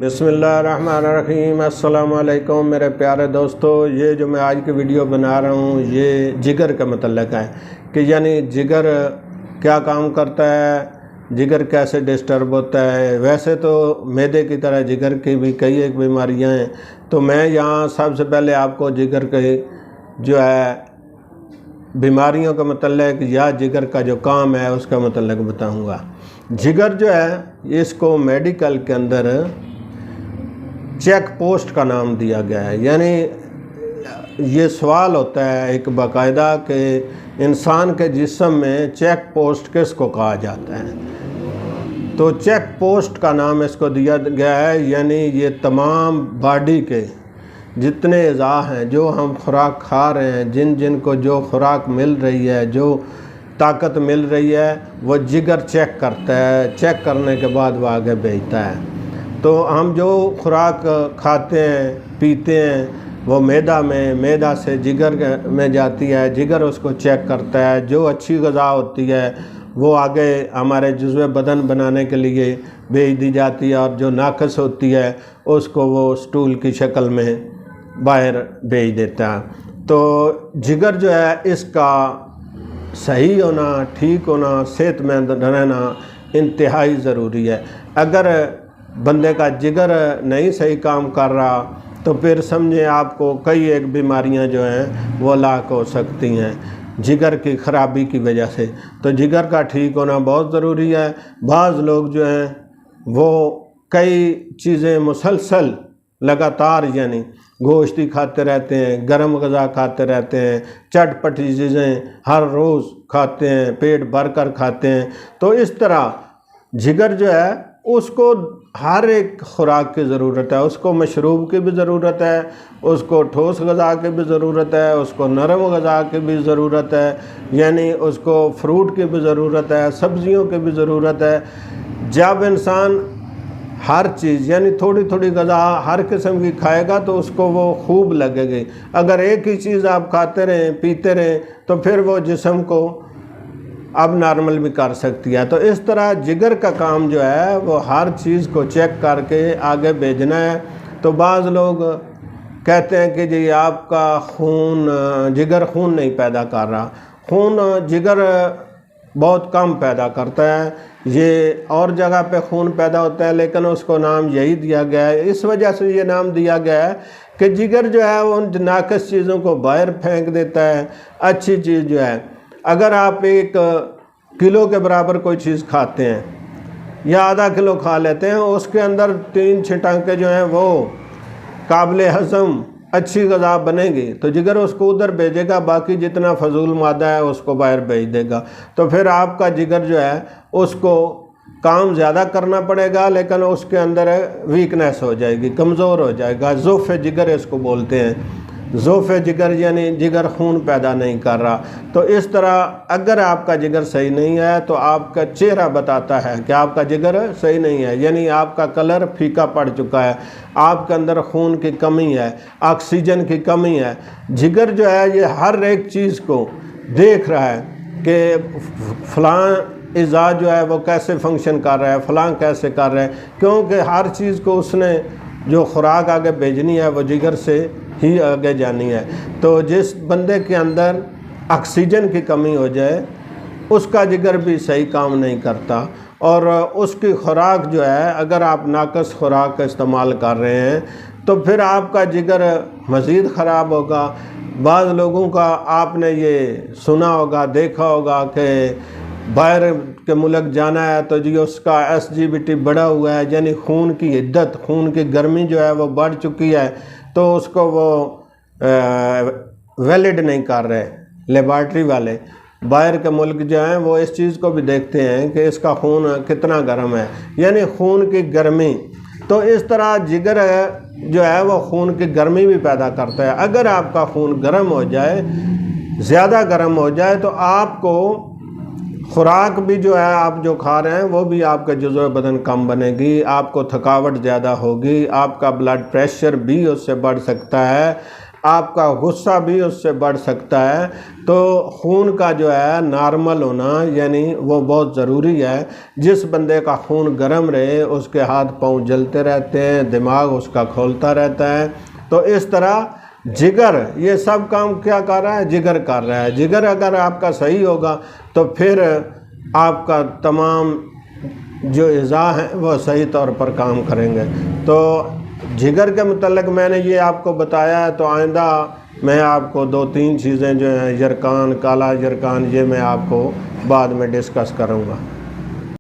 बिस्मिल्लाहिर्रहमानिर्रहीम। अस्सलाम वालेकुम मेरे प्यारे दोस्तों। ये जो मैं आज की वीडियो बना रहा हूँ ये जिगर का मतलब है कि यानी जिगर क्या काम करता है, जिगर कैसे डिस्टर्ब होता है। वैसे तो मैदे की तरह जिगर की भी कई एक बीमारियाँ हैं, तो मैं यहाँ सबसे पहले आपको जिगर के जो है बीमारियों का मतलब या जिगर का जो काम है उसका मतलब बताऊँगा। जिगर जो है इसको मेडिकल के अंदर चेक पोस्ट का नाम दिया गया है। यानी ये सवाल होता है एक बाकायदा कि इंसान के जिस्म में चेक पोस्ट किसको कहा जाता है, तो चेक पोस्ट का नाम इसको दिया गया है। यानी ये तमाम बॉडी के जितने अज़ा हैं, जो हम खुराक खा रहे हैं, जिन जिन को जो खुराक मिल रही है, जो ताकत मिल रही है, वो जिगर चेक करता है। चेक करने के बाद वो आगे भेजता है। तो हम जो खुराक खाते हैं पीते हैं वो मैदा से जिगर में जाती है। जिगर उसको चेक करता है। जो अच्छी ग़िज़ा होती है वो आगे हमारे जुज़्व बदन बनाने के लिए भेज दी जाती है, और जो नाक़िस होती है उसको वो स्टूल की शक्ल में बाहर भेज देता है। तो जिगर जो है इसका सही होना, ठीक होना, सेहतमंद रहना इंतहाई ज़रूरी है। अगर बंदे का जिगर नहीं सही काम कर रहा तो फिर समझें आपको कई एक बीमारियां जो हैं वो लाक हो सकती हैं जिगर की ख़राबी की वजह से। तो जिगर का ठीक होना बहुत ज़रूरी है। बाज़ लोग जो हैं वो कई चीज़ें मुसलसल लगातार यानी गोश्त खाते रहते हैं, गर्म ग़िज़ा खाते रहते हैं, चटपटी चीज़ें हर रोज़ खाते हैं, पेट भर कर खाते हैं। तो इस तरह जिगर जो है उसको हर एक खुराक की ज़रूरत है। उसको मशरूब की भी ज़रूरत है, उसको ठोस ग़िज़ा की भी ज़रूरत है, उसको नरम ग़िज़ा की भी ज़रूरत है, यानी उसको फ्रूट की भी ज़रूरत है, सब्ज़ियों की भी ज़रूरत है। जब इंसान हर चीज़ यानी थोड़ी थोड़ी ग़िज़ा हर किस्म की खाएगा तो उसको वो खूब लगेगी। अगर एक ही चीज़ आप खाते रहें पीते रहें तो फिर वो जिस्म को अब नॉर्मल भी कर सकती है। तो इस तरह जिगर का काम जो है वो हर चीज़ को चेक करके आगे भेजना है। तो बाज़ लोग कहते हैं कि जी आपका जिगर खून नहीं पैदा कर रहा। खून जिगर बहुत कम पैदा करता है, ये और जगह पे खून पैदा होता है, लेकिन उसको नाम यही दिया गया है। इस वजह से ये नाम दिया गया है कि जिगर जो है वो उन नाक़िस चीज़ों को बाहर फेंक देता है। अच्छी चीज़ जो है, अगर आप 1 किलो के बराबर कोई चीज़ खाते हैं या आधा किलो खा लेते हैं, उसके अंदर 3 छिटांके जो हैं वो काबिल हज़म अच्छी ग़िज़ा बनेगी, तो जिगर उसको उधर भेजेगा, बाकी जितना फजूल मादा है उसको बाहर भेज देगा। तो फिर आपका जिगर जो है उसको काम ज़्यादा करना पड़ेगा, लेकिन उसके अंदर वीकनेस हो जाएगी, कमज़ोर हो जाएगा। ज़ोफ़ जिगर इसको बोलते हैं। ज़ोफ़ जिगर यानी जिगर खून पैदा नहीं कर रहा। तो इस तरह अगर आपका जिगर सही नहीं है तो आपका चेहरा बताता है कि आपका जिगर सही नहीं है, यानी आपका कलर फीका पड़ चुका है, आपके अंदर खून की कमी है, ऑक्सीजन की कमी है। जिगर जो है ये हर एक चीज़ को देख रहा है कि फ़लाँ इज़ा जो है वो कैसे फंक्शन कर रहा है, फ़लाँ कैसे कर रहा है, क्योंकि हर चीज़ को उसने जो खुराक आगे भेजनी है वो जिगर से ही आगे जानी है। तो जिस बंदे के अंदर ऑक्सीजन की कमी हो जाए उसका जिगर भी सही काम नहीं करता, और उसकी खुराक जो है अगर आप नाक़िस खुराक का इस्तेमाल कर रहे हैं तो फिर आपका जिगर मज़ीद ख़राब होगा। बाज़ लोगों का आपने ये सुना होगा, देखा होगा कि बाहर के मुल्क जाना है तो जी उसका SGBT बढ़ा हुआ है, यानी खून की हिद्दत, खून की गर्मी जो है वो बढ़ चुकी है, तो उसको वो वैलिड नहीं कर रहे लेबॉर्ट्री वाले। बाहर के मुल्क जो हैं वो इस चीज़ को भी देखते हैं कि इसका खून कितना गर्म है, यानी खून की गर्मी। तो इस तरह जिगर जो है वो खून की गर्मी भी पैदा करता है। अगर आपका खून गर्म हो जाए, ज़्यादा गर्म हो जाए, तो आपको खुराक भी जो है आप जो खा रहे हैं वो भी आपका जुज़्व बदन कम बनेगी, आपको थकावट ज़्यादा होगी, आपका ब्लड प्रेशर भी उससे बढ़ सकता है, आपका गुस्सा भी उससे बढ़ सकता है। तो खून का जो है नॉर्मल होना यानी वो बहुत ज़रूरी है। जिस बंदे का खून गर्म रहे उसके हाथ पांव जलते रहते हैं, दिमाग उसका खोलता रहता है। तो इस तरह जिगर ये सब काम क्या कर रहा है, जिगर कर रहा है। जिगर अगर आपका सही होगा तो फिर आपका तमाम जो अज़ा हैं वो सही तौर पर काम करेंगे। तो जिगर के मतलब मैंने ये आपको बताया है, तो आइंदा मैं आपको 2-3 चीज़ें जो हैं, यरकान, काला यरकान, ये मैं आपको बाद में डिस्कस करूँगा।